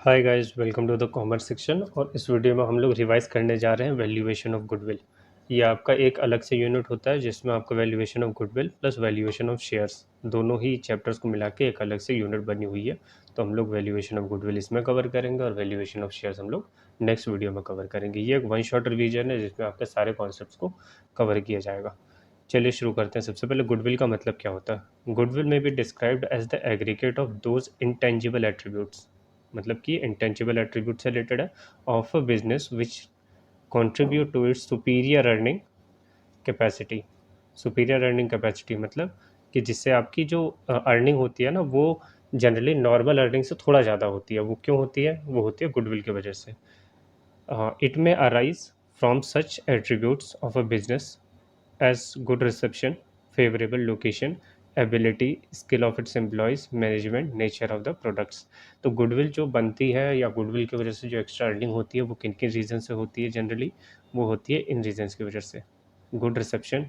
Hi guys, welcome to the commerce section. और इस video में हम लोग रिवाइज करने जा रहे हैं वैल्यूएशन ऑफ गुडविल। ये आपका एक अलग से यूनिट होता है जिसमें आपका valuation of goodwill plus valuation of shares दोनों ही चैप्टर्स को मिला के एक अलग से यूनिट बनी हुई है। तो हम लोग वैल्यूएशन ऑफ गुडविल इसमें कवर करेंगे और वैल्यूएशन ऑफ शेयर्स हम लोग नेक्स्ट वीडियो में कवर करेंगे। ये एक वन शॉट रिवीजन है जिसमें आपके सारे कॉन्सेप्ट को कवर किया जाएगा। चलिए शुरू करते हैं। सबसे पहले गुडविल का मतलब क्या होता है। Goodwill may be described as the aggregate of those intangible attributes, मतलब कि इंटेंजिबल एट्रीब्यूट से रिलेटेड है, of a business which contribute to its superior earning capacity. Superior earning capacity मतलब कि जिससे आपकी जो अर्निंग होती है ना, वो जनरली नॉर्मल अर्निंग से थोड़ा ज़्यादा होती है। वो क्यों होती है? वो होती है गुडविल की वजह से। It may arise from such attributes of a business as good reception, favorable location, ability, skill of its employees, management, nature of the products। तो गुडविल जो बनती है या गुडविल की वजह से जो एक्स्ट्रा अर्निंग होती है वो किन किन रीज़न से होती है? जनरली वो होती है इन रीजन्स की वजह से। गुड रिसेप्शन,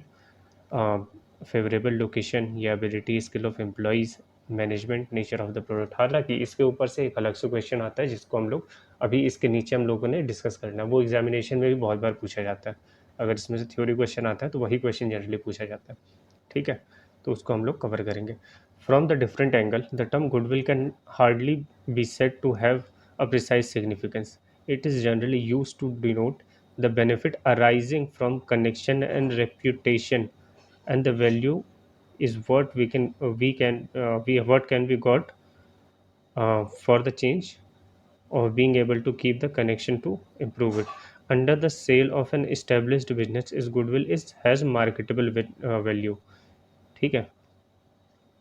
फेवरेबल लोकेशन या ability, skill of employees, management, nature of the product. हालांकि इसके ऊपर से एक अलग से क्वेश्चन आता है जिसको हम लोग अभी इसके नीचे हम लोगों ने डिस्कस करना है। वो एग्जामिनेशन में भी बहुत बार पूछा जाता है। अगर इसमें से थ्योरी क्वेश्चन आता है तो वही क्वेश्चन जनरली पूछा जाता है। ठीक है, तो उसको हम लोग कवर करेंगे। From the different angle the term goodwill can hardly be said to have a precise significance. It is generally use to denote the benefit arising from connection and reputation, and the value is what we what can be got for the change or being able to keep the connection to improve it. Under the sale of an established business is goodwill is has marketable value। ठीक है।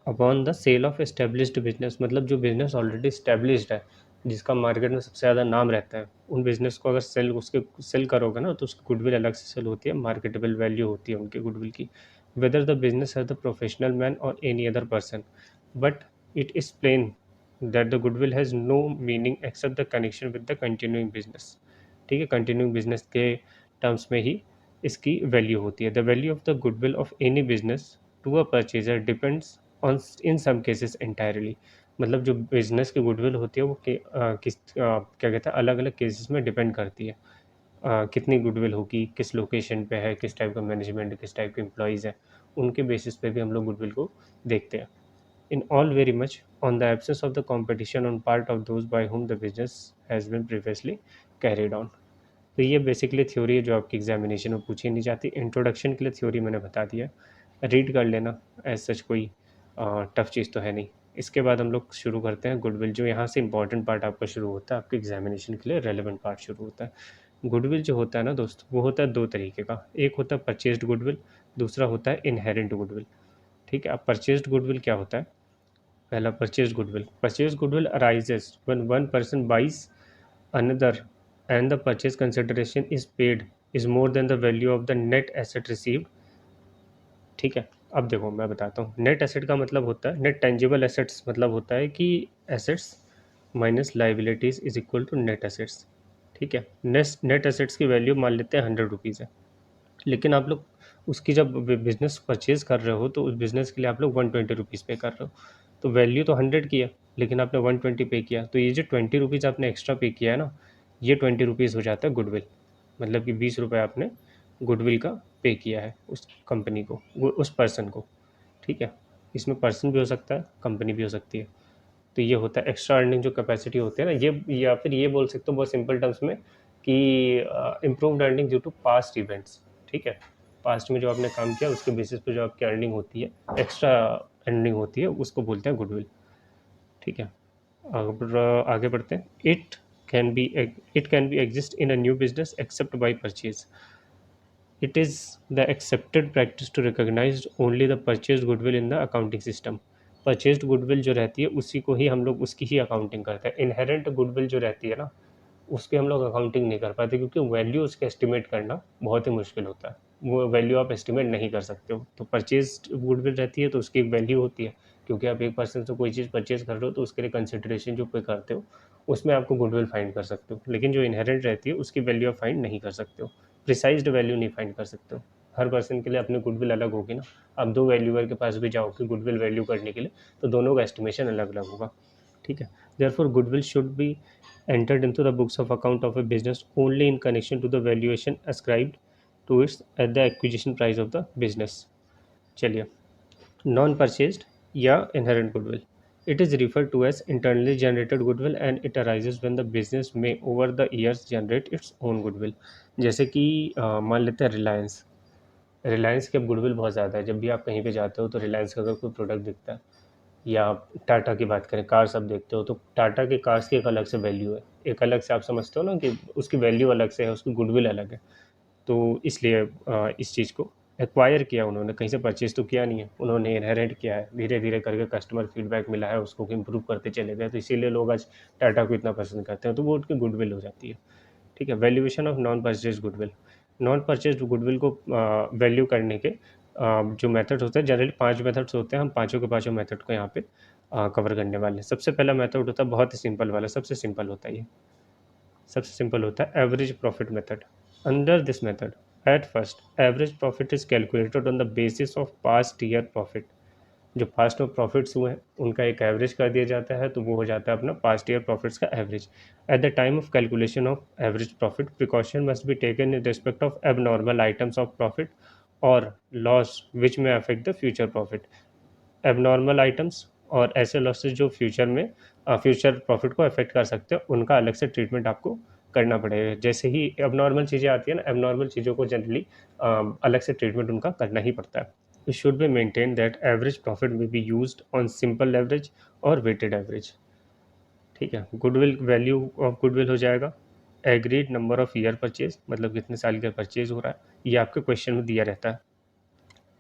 Upon the sale of established business मतलब जो business already established है, जिसका market में सबसे ज़्यादा नाम रहता है, उन बिजनेस को अगर सेल करोगे ना तो उसकी गुडविल अलग से सेल होती है, मार्केटेबल वैल्यू होती है उनकी गुडविल की। वेदर द बिजनेस है द प्रोफेशनल मैन और any other person, but it is plain that the goodwill has no meaning except the connection with the continuing business. ठीक है, कंटिन्यूइंग बिजनेस के terms में ही इसकी वैल्यू होती है। The value of the goodwill of any business to a purchaser depends on in some cases entirely. मतलब जो business की गुडविल होती है वो क्या कहते हैं, अलग अलग केसेस में डिपेंड करती है। कितनी गुडविल होगी, किस लोकेशन पे है, किस टाइप का मैनेजमेंट, किस टाइप के एम्प्लॉयज़ हैं, उनके बेसिस पे भी हम लोग गुडविल को देखते हैं। In all very much on the absence of the competition on part of those by whom the business has been previously carried on. तो ये बेसिकली थ्योरी है जो आपकी एग्जामिनेशन में पूछी नहीं जाती। इंट्रोडक्शन के लिए थ्योरी मैंने बता दिया, रीड कर लेना, एज सच कोई टफ चीज़ तो है नहीं। इसके बाद हम लोग शुरू करते हैं गुडविल। जो यहाँ से इंपॉर्टेंट पार्ट आपका शुरू होता है, आपके एग्जामिनेशन के लिए रेलेवेंट पार्ट शुरू होता है। गुडविल जो होता है ना दोस्त, वो होता है दो तरीके का। एक होता है परचेज्ड गुडविल, दूसरा होता है इनहेरेंट गुडविल। ठीक है, अब परचेज्ड गुडविल क्या होता है? पहला purchase goodwill arises when one person buys another and the purchase consideration is paid is more than the value of the net asset received. ठीक है, अब देखो मैं बताता हूँ। नेट एसेट का मतलब होता है, नेट टेंजिबल एसेट्स मतलब होता है कि assets minus liabilities is equal to net assets. ठीक है, नेट एसेट्स की वैल्यू मान लेते हैं 100 रुपीज़ है, लेकिन आप लोग उसकी जब बिजनेस परचेज कर रहे हो तो उस बिजनेस के लिए आप लोग 120 रुपीज़ पे कर रहे हो। तो वैल्यू तो 100 की है, लेकिन आपने 120 पे किया, तो ये जो 20 रुपीज़ आपने एक्स्ट्रा पे किया है ना, ये 20 रुपीज़ हो जाता है गुडविल। मतलब कि 20 रुपये आपने गुडविल का पे किया है उस कंपनी को, वो उस पर्सन को। ठीक है, इसमें पर्सन भी हो सकता है, कंपनी भी हो सकती है। तो ये होता है एक्स्ट्रा अर्निंग जो कैपेसिटी होती है ना, ये या फिर ये बोल सकते हो बहुत सिंपल टर्म्स में कि improved earning due to past events. ठीक है, पास्ट में जो आपने काम किया उसके बेसिस पे जो आपकी अर्निंग होती है, एक्स्ट्रा अर्निंग होती है, उसको बोलते हैं गुडविल। ठीक है, अब आगे बढ़ते हैं। It can be exist in a new business except by purchase. It is the accepted practice to recognise only the purchase goodwill in the accounting system. Purchased goodwill जो रहती है उसी को ही हम लोग उसकी ही अकाउंटिंग करते हैं। इनहेरेंट गुडविल जो रहती है ना, उसकी हम लोग अकाउंटिंग नहीं कर पाते, क्योंकि वैल्यू उसका एस्टिमेट करना बहुत ही मुश्किल होता है। वो वैल्यू आप एस्टिमेट नहीं कर सकते हो। तो परचेज गुडविल रहती है तो उसकी एक वैल्यू होती है, क्योंकि आप एक पर्सन से कोई चीज़ परचेज कर रहे हो तो उसके लिए कंसिडरेशन जो पे करते हो उसमें आपको गुडविल फाइंड कर सकते हो। लेकिन जो इनहेरेंट रहती है उसकी वैल्यू आप फाइंड नहीं कर सकते हो, प्रिसाइज्ड वैल्यू नहीं फाइंड कर सकते हो। हर पर्सन के लिए अपनी गुडविल अलग होगी ना। आप दो वैल्यूअर के पास भी जाओगे गुडविल वैल्यू करने के लिए, तो दोनों का एस्टिमेशन अलग अलग होगा। ठीक है। Therefore goodwill should be entered into the books of account of a business only in connection to the valuation ascribed to its at the acquisition price of the business. चलिए, नॉन परचेज्ड या inherent goodwill, it is referred to as internally generated goodwill and it arises when the business may over the years generate its own goodwill. जैसे कि मान लेते हैं रिलायंस, रिलायंस की अब goodwill बहुत ज़्यादा है। जब भी आप कहीं पे जाते हो तो रिलायंस का अगर कोई प्रोडक्ट दिखता है, या आप टाटा की बात करें, कार्स आप देखते हो तो टाटा के कार्स की एक अलग से वैल्यू है, एक अलग से आप समझते हो ना कि उसकी वैल्यू अलग से है, उसकी गुडविल अलग है। तो इसलिए इस चीज़ को एक्वायर किया उन्होंने, कहीं से परचेज़ तो किया नहीं है, उन्होंने इनहेरिट किया है, धीरे धीरे करके कस्टमर फीडबैक मिला है, उसको इम्प्रूव करते चले गए, तो इसीलिए लोग आज टाटा को इतना पसंद करते हैं, तो वो उनकी गुडविल हो जाती है। ठीक है। Valuation of non purchase goodwill, non purchase goodwill को वैल्यू करने के जो मेथड होते हैं, जनरली 5 मेथड्स होते हैं। हम पाँचों के पाँचों मेथड को यहाँ पे कवर करने वाले हैं। सबसे पहला मेथड होता है बहुत ही सिंपल वाला, सबसे सिंपल होता है ये, सबसे सिंपल होता है average profit method. Under this method, at first average profit is calculated on the basis of past year profit. जो पास्ट में प्रॉफिट्स हुए हैं उनका एक एवरेज कर दिया जाता है, तो वो हो जाता है अपना पास्ट ईयर प्रॉफिट्स का average. At the time of calculation of average profit, precaution must be taken in respect of abnormal items of profit और लॉस विच में affect the future profit. Abnormal items और ऐसे losses जो future में future profit को affect कर सकते हैं, उनका अलग से ट्रीटमेंट आपको करना पड़ेगा। जैसे ही एबनॉर्मल चीज़ें आती है ना, एबनॉर्मल चीज़ों को जनरली अलग से ट्रीटमेंट उनका करना ही पड़ता है। It should be maintain that average profit may be used on simple average और वेटेड एवरेज। ठीक है। गुडविल, वैल्यू ऑफ गुडविल हो जाएगा agreed number of year purchase, मतलब कितने साल का परचेज हो रहा है, ये आपके क्वेश्चन में दिया रहता है।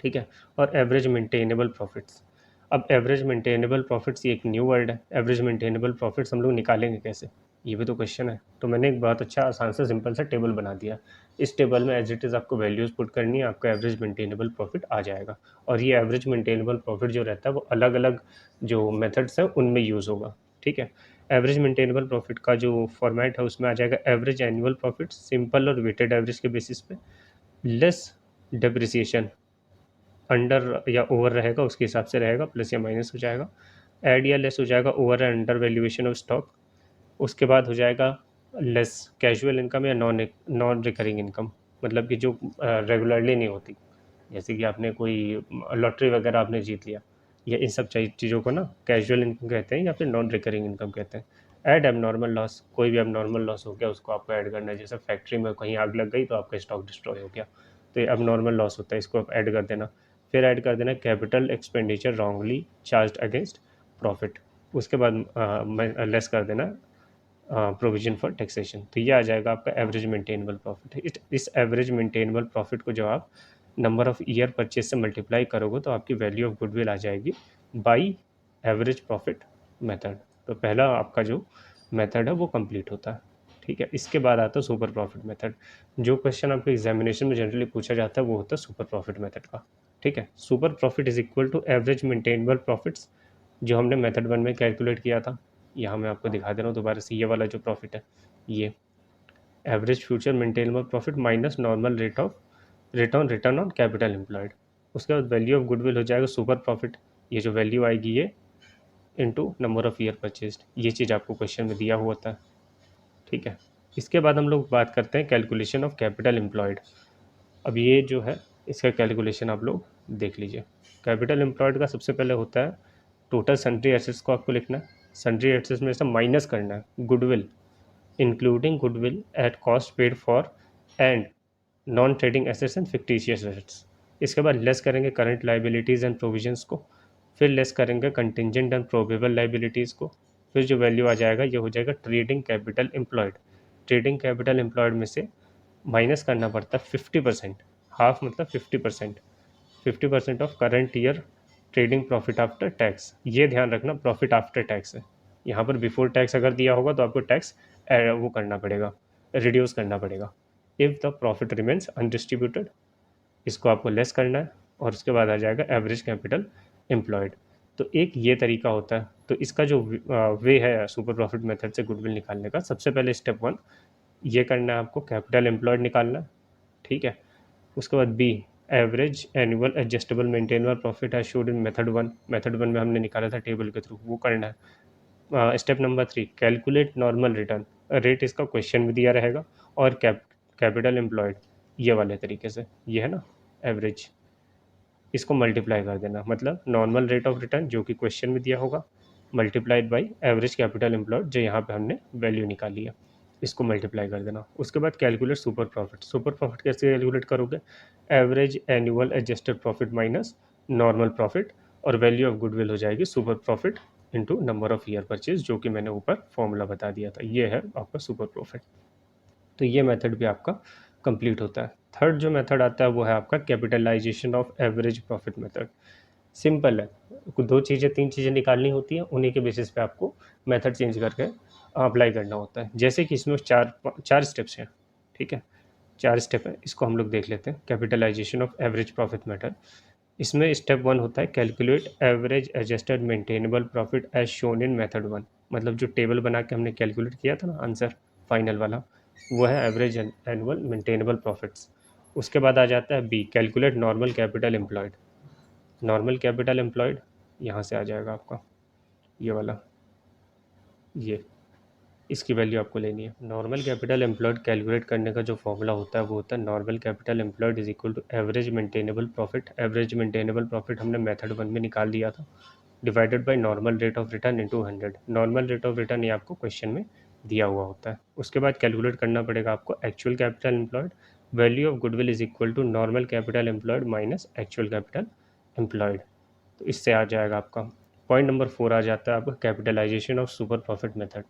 ठीक है। और एवरेज मेंटेनेबल प्रॉफिट्स, अब एवरेज मेंटेनेबल प्रॉफिट्स ये एक न्यू वर्ड है। एवरेज मेंटेनेबल प्रॉफिट्स हम लोग निकालेंगे कैसे, ये भी तो क्वेश्चन है। तो मैंने एक बहुत अच्छा आसान सा सिंपल सा टेबल बना दिया। इस टेबल में एज इट इज़ आपको वैल्यूज़ पुट करनी है, आपका एवरेज मेंटेनेबल प्रॉफिट आ जाएगा। और ये एवरेज मेंटेनेबल प्रॉफिट जो रहता है वो अलग अलग जो मेथड्स हैं उनमें यूज़ होगा। ठीक है। एवरेज मेंटेनेबल प्रॉफिट का जो फॉर्मेट है उसमें आ जाएगा एवरेज एनुअल प्रॉफिट, सिंपल और वेटेड एवरेज के बेसिस पे, लेस डिप्रिसिएशन, अंडर या ओवर रहेगा उसके हिसाब से रहेगा, प्लस या माइनस हो जाएगा। ऐड या लेस हो जाएगा over and under valuation of stock. उसके बाद हो जाएगा लेस कैजुअल इनकम या नॉन नॉन रिकरिंग इनकम, मतलब कि जो रेगुलरली नहीं होती, जैसे कि आपने कोई लॉटरी वगैरह आपने जीत लिया, या इन सब चीज़ों को ना कैजुअल इनकम कहते हैं या फिर नॉन रिकरिंग इनकम कहते हैं। ऐड एबनॉर्मल लॉस, कोई भी एबनॉर्मल लॉस हो गया उसको आपको ऐड करना है। जैसे फैक्ट्री में कहीं आग लग गई तो आपका स्टॉक डिस्ट्रॉय हो गया, तो ये एबनॉर्मल लॉस होता है, इसको आप ऐड कर देना। फिर ऐड कर देना capital expenditure wrongly charge against profit. उसके बाद लेस कर देना प्रोविजन फॉर टैक्सेशन। तो ये आ जाएगा आपका एवरेज मेंटेनेबल प्रॉफिट। इस एवरेज मेंटेनेबल प्रॉफिट को जब आप नंबर ऑफ ईयर परचेज से मल्टीप्लाई करोगे तो आपकी वैल्यू ऑफ गुडविल आ जाएगी बाई एवरेज प्रॉफिट मेथड। तो पहला आपका जो मेथड है वो कंप्लीट होता है। ठीक है। इसके बाद आता है सुपर प्रॉफिट मेथड। जो क्वेश्चन आपके एग्जामिनेशन में जनरली पूछा जाता है वो होता है सुपर प्रॉफिट मेथड का। ठीक है। Super profit is equal to average maintainable profits, जो हमने मेथड 1 में कैलकुलेट किया था। यहाँ मैं आपको दिखा दे रहा हूँ दोबारा से, ये वाला जो प्रॉफिट है, ये average future maintainable profit minus normal rate of return on capital employed. उसके बाद वैल्यू ऑफ गुडविल हो जाएगा सुपर प्रॉफिट, ये जो वैल्यू आएगी ये into number of year purchased, ये चीज़ आपको क्वेश्चन में दिया हुआ था। ठीक है। इसके बाद हम लोग बात करते हैं कैलकुलेशन ऑफ कैपिटल एम्प्लॉयड। अब ये जो है इसका कैलकुलेशन आप लोग देख लीजिए। कैपिटल एम्प्लॉयड का सबसे पहले होता है टोटल सन्ड्री एसेट्स को आपको लिखना है। सन्ड्री एसेट्स में से माइनस करना है goodwill, including goodwill at cost paid for and non trading assets and fictitious assets. इसके बाद लेस करेंगे करंट लाइबिलिटीज़ एंड प्रोविजंस को, फिर लेस करेंगे कंटिंजेंट एंड प्रोबेबल लाइबिलिटीज़ को, फिर जो वैल्यू आ जाएगा ये हो जाएगा trading capital employed. Trading capital employed में से माइनस करना पड़ता है 50%, हाफ मतलब 50%, 50% of current year trading profit after tax. ये ध्यान रखना प्रॉफिट आफ्टर टैक्स है, यहाँ पर बिफोर टैक्स अगर दिया होगा तो आपको टैक्स वो करना पड़ेगा, रिड्यूस करना पड़ेगा। If the profit remains undistributed, इसको आपको लेस करना है, और उसके बाद आ जाएगा एवरेज कैपिटल एम्प्लॉयड। तो एक ये तरीका होता है। तो इसका जो वे है सुपर प्रॉफिट मेथड से गुडविल निकालने का, सबसे पहले स्टेप 1 ये करना है आपको, कैपिटल एम्प्लॉयड निकालना है। ठीक है। उसके बाद B, average annual adjustable maintainable profit है शोड इन मेथड 1। मेथड 1 में हमने निकाला था टेबल के थ्रू, वो करना है। Step number 3, calculate normal return. Rate इसका क्वेश्चन में दिया रहेगा, और कैपिटल एम्प्लॉयड ये वाले तरीके से, ये है ना एवरेज, इसको मल्टीप्लाई कर देना, मतलब नॉर्मल रेट ऑफ रिटर्न जो कि क्वेश्चन में दिया होगा, multiplied by average capital employed जो यहाँ पे हमने वैल्यू निकाली है, इसको मल्टीप्लाई कर देना। उसके बाद calculate super profit. Super profit कैसे कैलकुलेट करोगे? Average annual adjusted profit minus normal profit, और वैल्यू ऑफ गुडविल हो जाएगी super profit into number of year purchase, जो कि मैंने ऊपर फॉर्मूला बता दिया था। ये है आपका सुपर प्रॉफिट। तो ये मेथड भी आपका कंप्लीट होता है। थर्ड जो मेथड आता है वो है आपका capitalisation of average profit method. Simple है, दो चीज़ें तीन चीज़ें निकालनी होती हैं, उन्हीं के बेसिस पे आपको मेथड चेंज करके अप्लाई करना होता है। जैसे कि इसमें चार चार स्टेप्स हैं, ठीक है, चार स्टेप है, इसको हम लोग देख लेते हैं। Capitalisation of average profit method, इसमें स्टेप 1 होता है calculate average adjusted maintainable profit as shown in method 1। मतलब जो टेबल बना के हमने कैलकुलेट किया था ना आंसर फाइनल वाला, वो है एवरेज एनुअल मेंटेनेबल प्रॉफिट्स। उसके बाद आ जाता है B, calculate normal capital employed. Normal capital employed यहाँ से आ जाएगा आपका, ये वाला, ये इसकी वैल्यू आपको लेनी है। नॉर्मल कैपिटल एम्प्लॉयड कैलकुलेट करने का जो फॉर्मूला होता है वो होता है normal capital employed is equal to average maintainable profit. Average maintainable profit हमने मेथड 1 में निकाल दिया था, divided by normal rate of return into 100। Normal rate of return ये आपको क्वेश्चन में दिया हुआ होता है। उसके बाद कैलकुलेट करना पड़ेगा आपको actual capital employed. Value of goodwill is equal to normal capital employed minus actual capital employed. तो इससे आ जाएगा आपका पॉइंट नंबर 4 आ जाता है आपका capitalisation of super profit method.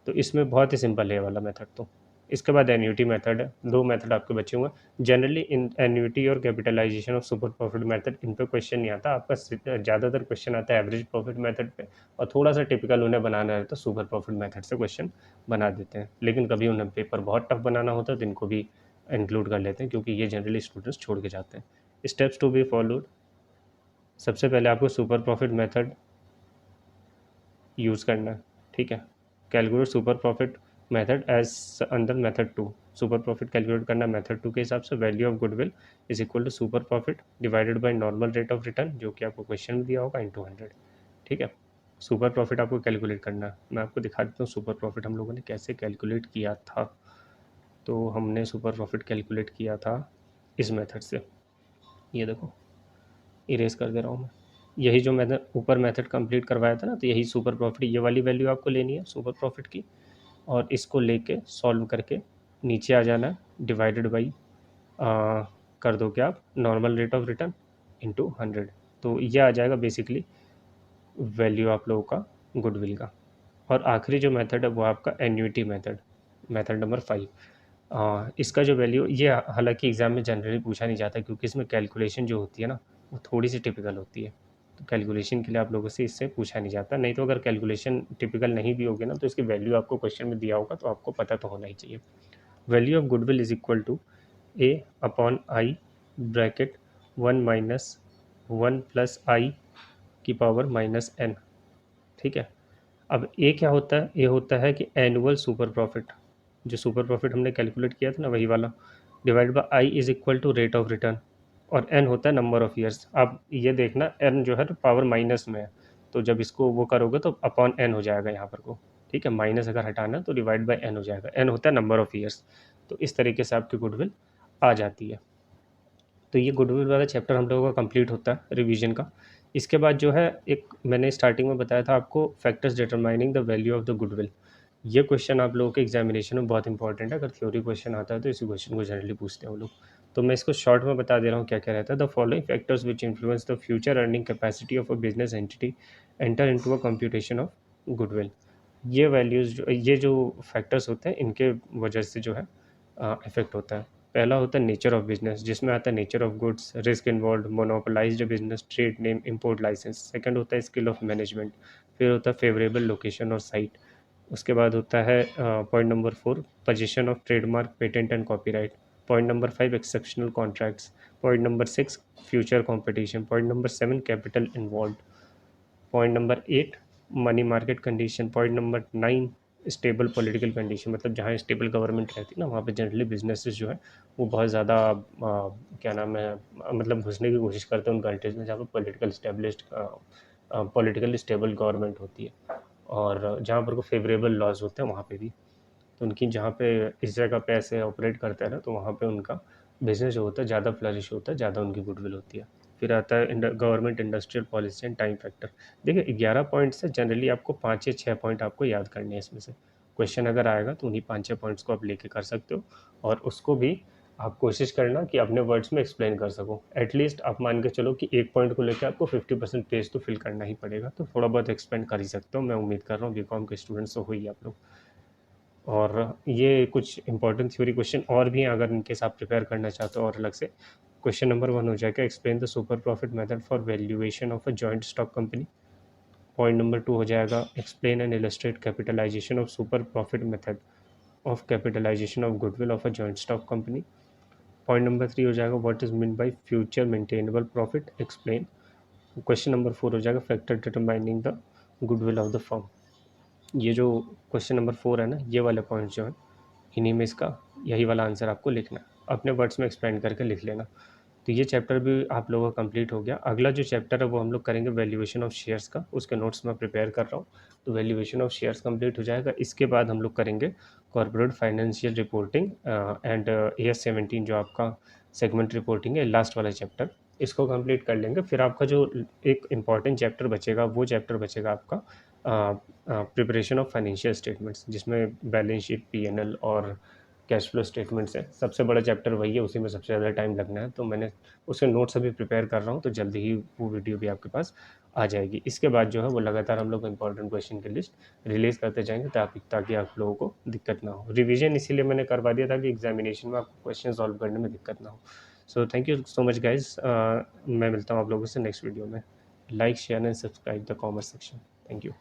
तो इसमें बहुत ही सिंपल है ये वाला मेथड। तो इसके बाद एन्युटी मेथड है, दो मेथड आपके बचे हुए हैं। जनरली इन एन्युटी और capitalisation of super profit method, इन पे क्वेश्चन नहीं आता आपका, ज़्यादातर क्वेश्चन आता है एवरेज प्रॉफिट मेथड पे, और थोड़ा सा टिपिकल उन्हें बनाना है तो सुपर प्रॉफिट मेथड से क्वेश्चन बना देते हैं। लेकिन कभी उन्हें पेपर बहुत टफ बनाना होता है तो इनको भी इंक्लूड कर लेते हैं, क्योंकि ये जनरली स्टूडेंट्स छोड़ के जाते हैं। स्टेप्स टू बी फॉलोड, सबसे पहले आपको सुपर प्रॉफिट मेथड यूज़ करना है, ठीक है। Calculate super profit method as under method 2। Super profit calculate करना मेथड 2 के हिसाब से। Value of goodwill is equal to super profit divided by normal rate of return, जो कि आपको क्वेश्चन में दिया होगा, इंटू 100, ठीक है। सुपर प्रॉफिट आपको कैलकुलेट करना है। मैं आपको दिखा देता हूँ सुपर प्रॉफिट हम लोगों ने कैसे कैलकुलेट किया था। तो हमने सुपर प्रॉफिट कैलकुलेट किया था इस मेथड से, ये देखो, इरेज कर दे रहा हूँ मैं। यही जो मैंने ऊपर मेथड कंप्लीट करवाया था ना, तो यही सुपर प्रॉफिट, ये वाली वैल्यू आपको लेनी है सुपर प्रॉफिट की, और इसको लेके सॉल्व करके नीचे आ जाना है, डिवाइडेड बाई कर दो क्या आप normal rate of return into 100। तो ये आ जाएगा बेसिकली वैल्यू आप लोगों का गुडविल का। और आखिरी जो मेथड है वो आपका एन्युटी मेथड, मेथड नंबर 5। इसका जो वैल्यू, ये हालांकि एग्ज़ाम में जनरली पूछा नहीं जाता, क्योंकि इसमें कैलकुलेशन जो होती है ना वो थोड़ी सी टिपिकल होती है। तो कैलकुलेशन के लिए आप लोगों से इससे पूछा नहीं जाता। नहीं तो अगर कैलकुलेशन टिपिकल नहीं भी होगी ना, तो इसकी वैल्यू आपको क्वेश्चन में दिया होगा, तो आपको पता तो होना ही चाहिए। Value of goodwill is equal to A upon I bracket 1 minus 1 plus I की पावर माइनस एन, ठीक है। अब ए क्या होता है? ए होता है कि एनुअल सुपर प्रॉफिट, जो सुपर प्रॉफिट हमने कैलकुलेट किया था ना वही वाला, divide by i is equal to rate of return, और एन होता है नंबर ऑफ ईयर्स। अब ये देखना एन जो है तो पावर माइनस में है, तो जब इसको वो करोगे तो अपॉन एन हो जाएगा यहाँ पर को, ठीक है। माइनस अगर हटाना है तो डिवाइड बाय एन हो जाएगा, एन होता है नंबर ऑफ ईयर्स। तो इस तरीके से आपकी गुडविल आ जाती है। तो ये गुडविल वाला चैप्टर हम लोगों का कंप्लीट होता है रिवीजन का। इसके बाद जो है, एक मैंने स्टार्टिंग में बताया था आपको, factors determining the value of the goodwill. ये क्वेश्चन आप लोगों के एग्जामिनेशन में बहुत इंपॉर्टेंट है। अगर थ्योरी क्वेश्चन आता है तो इसी क्वेश्चन को जनरली पूछते हैं वो लोग। तो मैं इसको शॉर्ट में बता दे रहा हूँ क्या क्या रहता है। The following factors which influence the future earning capacity of a business entity enter into a computation of goodwill. ये वैल्यूज़ जो, ये जो फैक्टर्स होते हैं, इनके वजह से जो है इफेक्ट होता है। पहला होता है नेचर ऑफ बिजनेस, जिसमें आता है nature of goods, risk involve, monopolised business, trade name, import licence. Second होता है स्किल ऑफ मैनेजमेंट। फिर होता है फेवरेबल लोकेशन और साइट। उसके बाद होता है point number 4, position of trademark, patent and copyright. Point number 5, exceptional contracts. Point number 6, future competition. Point number 7, capital involve. Point number 8, money market condition. Point number 9, stable political condition. मतलब जहाँ stable government रहती है ना, वहाँ पे generally businesses जो है वो बहुत ज़्यादा क्या नाम है, मतलब घुसने की कोशिश करते हैं उन कंट्रीज़ में जहाँ पे पॉलिटिकल स्टेबल गवर्नमेंट होती है। और जहाँ पर को फेवरेबल लॉज होते हैं वहाँ पे भी। तो उनकी जहाँ पे इस जगह पे ऐसे ऑपरेट करते हैं ना, तो वहाँ पे उनका बिजनेस जो होता है ज़्यादा फ्लरिश होता है, ज़्यादा उनकी गुडविल होती है। फिर आता है government industrial policy and time factor. देखिए 11 पॉइंट से जनरली आपको 5 या 6 पॉइंट आपको याद करने हैं इसमें से। क्वेश्चन अगर आएगा तो उन्हीं 5-6 पॉइंट्स को आप लेके कर सकते हो, और उसको भी आप कोशिश करना कि अपने वर्ड्स में एक्सप्लेन कर सको। एटलीस्ट आप मान के चलो कि एक पॉइंट को लेकर आपको 50% पेज तो फिल करना ही पड़ेगा, तो थोड़ा बहुत एक्सप्लेन कर ही सकते हो। मैं उम्मीद कर रहा हूँ बीकॉम के स्टूडेंट्स तो हो ही आप लोग। और ये कुछ इंपॉर्टेंट थ्योरी क्वेश्चन और भी हैं, अगर इनकेस आप प्रिपेयर करना चाहते हो और अलग से। क्वेश्चन नंबर 1 हो जाएगा, explain the super profit method for valuation of a joint stock company. Point number 2 हो जाएगा, explain and illustrate capitalisation of super profit method of capitalisation of goodwill of a joint stock company. Point number 3 हो जाएगा, what is mean by future maintainable profit, explain. Question number 4 हो जाएगा, factor determining the goodwill of the firm. ये जो question number 4 है ना, ये वाले पॉइंट जो है, इन्हीं में इसका यही वाला आंसर आपको लिखना है, अपने वर्ड्स में एक्सप्लेन करके लिख लेना। तो ये चैप्टर भी आप लोगों का कंप्लीट हो गया। अगला जो चैप्टर है वो हम लोग करेंगे वैल्यूएशन ऑफ शेयर्स का, उसके नोट्स मैं प्रिपेयर कर रहा हूँ। तो वैल्यूएशन ऑफ शेयर्स कंप्लीट हो जाएगा, इसके बाद हम लोग करेंगे corporate financial reporting and AS17 जो आपका सेगमेंट रिपोर्टिंग है, लास्ट वाला चैप्टर, इसको कंप्लीट कर लेंगे। फिर आपका जो एक इम्पॉर्टेंट चैप्टर बचेगा, वो चैप्टर बचेगा आपका प्रिपरेशन ऑफ फाइनेंशियल स्टेटमेंट्स, जिसमें बैलेंस शीट, P&L और कैश फ्लो स्टेटमेंट्स है। सबसे बड़ा चैप्टर वही है, उसी में सबसे ज़्यादा टाइम लगना है। तो मैंने उसके नोट्स अभी प्रिपेयर कर रहा हूँ, तो जल्दी ही वो वीडियो भी आपके पास आ जाएगी। इसके बाद जो है वो लगातार हम लोग इंपॉर्टेंट क्वेश्चन की लिस्ट रिलीज़ करते जाएंगे, ताकि आप लोगों को दिक्कत ना हो। रिवीजन इसीलिए मैंने करवा दिया था कि एग्जामिनेशन में आपको क्वेश्चन सॉल्व करने में दिक्कत ना हो। So thank you so much guys. मैं मिलता हूँ आप लोगों से नेक्स्ट वीडियो में। Like, share and subscribe the commerce section. Thank you.